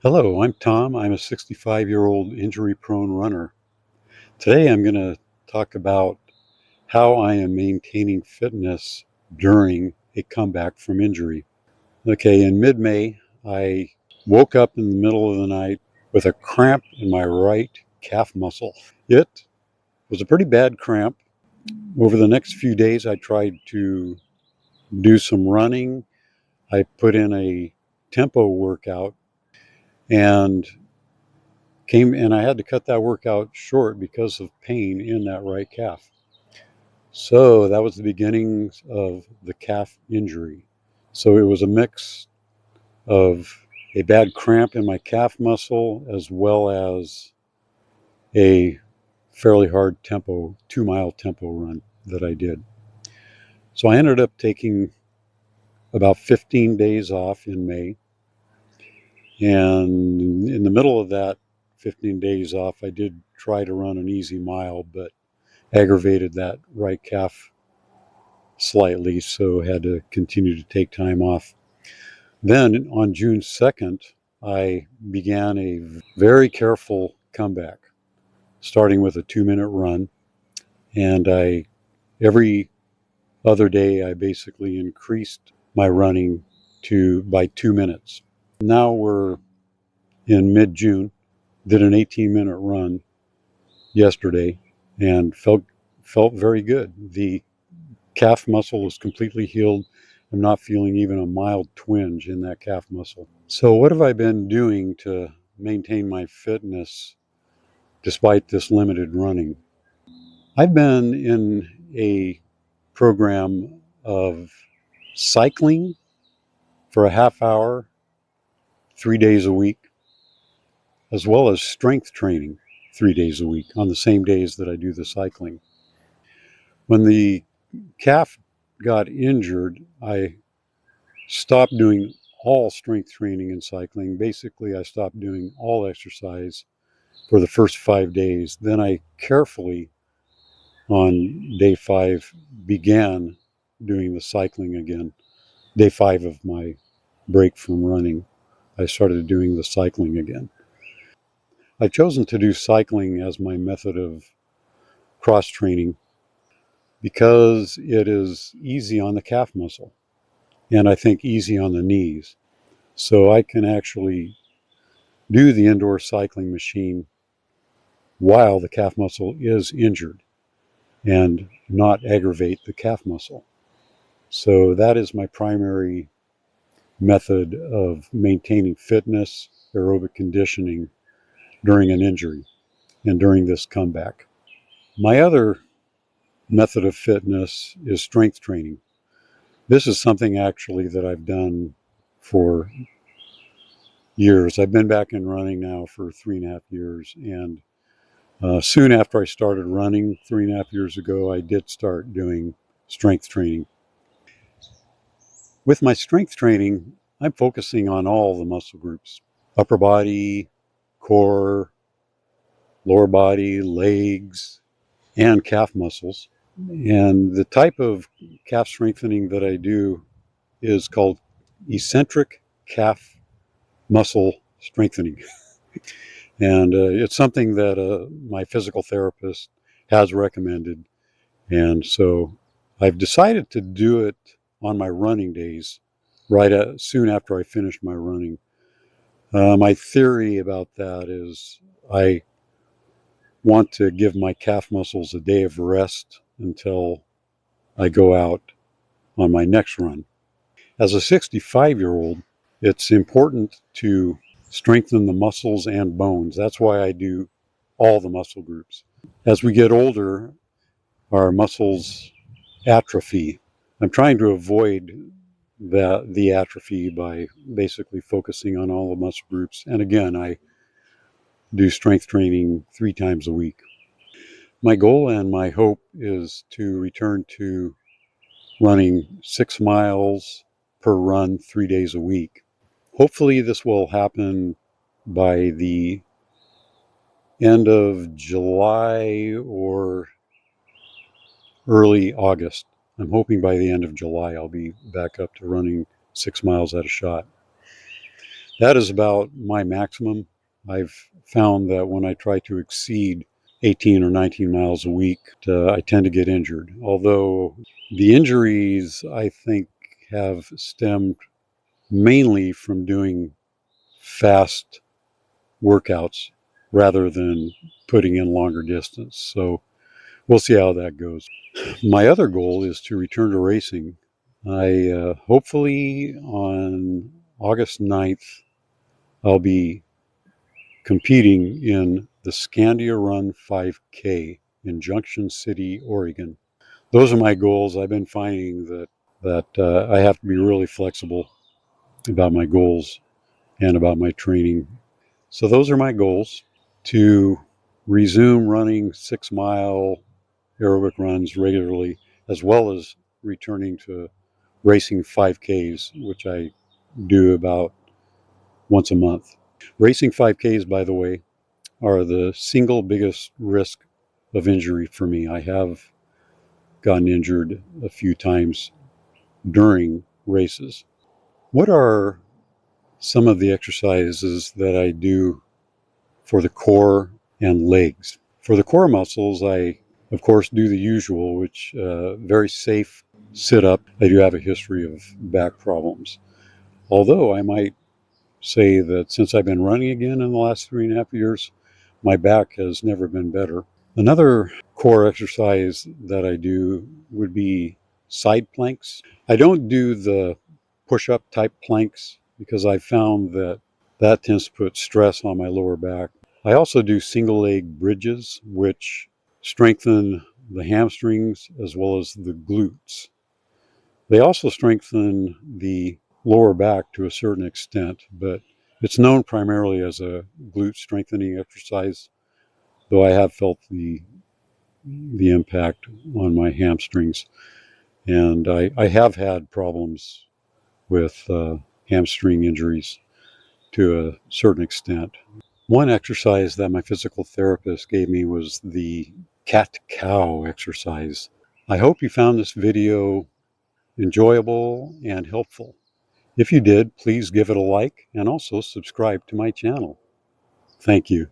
Hello, I'm Tom. I'm a 65-year-old injury-prone runner. Today I'm going to talk about how I am maintaining fitness during a comeback from injury. Okay, in mid-May, I woke up in the middle of the night with a cramp in my right calf muscle. It was a pretty bad cramp. Over the next few days, I tried to do some running. I put in a tempo workout and I had to cut that workout short because of pain in that right calf. So that was the beginning of the calf injury. So it was a mix of a bad cramp in my calf muscle as well as a fairly hard tempo, 2-mile tempo run that I did. So I ended up taking about 15 days off in May. And in the middle of that 15 days off, I did try to run an easy mile, but aggravated that right calf slightly, so had to continue to take time off. Then on June 2nd, I began a very careful comeback, starting with a 2-minute run. And every other day, I basically increased my running by 2 minutes. Now we're in mid-June, did an 18-minute run yesterday and felt very good. The calf muscle is completely healed. I'm not feeling even a mild twinge in that calf muscle. So what have I been doing to maintain my fitness despite this limited running? I've been in a program of cycling for a half hour, 3 days a week, as well as strength training 3 days a week on the same days that I do the cycling. When the calf got injured, I stopped doing all strength training and cycling. Basically, I stopped doing all exercise for the first 5 days. Then I carefully, on day 5, began doing the cycling again. Day 5 of my break from running, I started doing the cycling again. I've chosen to do cycling as my method of cross training because it is easy on the calf muscle and I think easy on the knees. So I can actually do the indoor cycling machine while the calf muscle is injured and not aggravate the calf muscle. So that is my primary method of maintaining fitness, aerobic conditioning during an injury and during this comeback. My other method of fitness is strength training. This is something actually that I've done for years. I've been back in running now for 3.5 years, and soon after I started running 3.5 years ago, I did start doing strength training. With my strength training, I'm focusing on all the muscle groups: upper body, core, lower body, legs, and calf muscles. And the type of calf strengthening that I do is called eccentric calf muscle strengthening. And it's something that my physical therapist has recommended. And so I've decided to do it on my running days, soon after I finish my running. My theory about that is I want to give my calf muscles a day of rest until I go out on my next run. As a 65-year-old, it's important to strengthen the muscles and bones. That's why I do all the muscle groups. As we get older, our muscles atrophy. I'm trying to avoid the atrophy by basically focusing on all the muscle groups. And again, I do strength training 3 times a week. My goal and my hope is to return to running 6 miles per run 3 days a week. Hopefully this will happen by the end of July or early August. I'm hoping by the end of July I'll be back up to running 6 miles at a shot. That is about my maximum. I've found that when I try to exceed 18 or 19 miles a week, I tend to get injured. Although the injuries, I think, have stemmed mainly from doing fast workouts rather than putting in longer distance. So we'll see how that goes. My other goal is to return to racing. I hopefully on August 9th, I'll be competing in the Scandia Run 5K in Junction City, Oregon. Those are my goals. I've been finding that I have to be really flexible about my goals and about my training. So those are my goals: to resume running 6 mile aerobic runs regularly, as well as returning to racing 5Ks, which I do about once a month. Racing 5Ks, by the way, are the single biggest risk of injury for me. I have gotten injured a few times during races. What are some of the exercises that I do for the core and legs? For the core muscles, I, of course, do the usual, which very safe sit up. I do have a history of back problems. Although I might say that since I've been running again in the last 3.5 years, my back has never been better. Another core exercise that I do would be side planks. I don't do the push-up type planks because I found that that tends to put stress on my lower back. I also do single leg bridges, which strengthen the hamstrings as well as the glutes. They also strengthen the lower back to a certain extent, but it's known primarily as a glute strengthening exercise, though I have felt the impact on my hamstrings. And I have had problems with hamstring injuries to a certain extent. One exercise that my physical therapist gave me was the cat-cow exercise. I hope you found this video enjoyable and helpful. If you did, please give it a like and also subscribe to my channel. Thank you.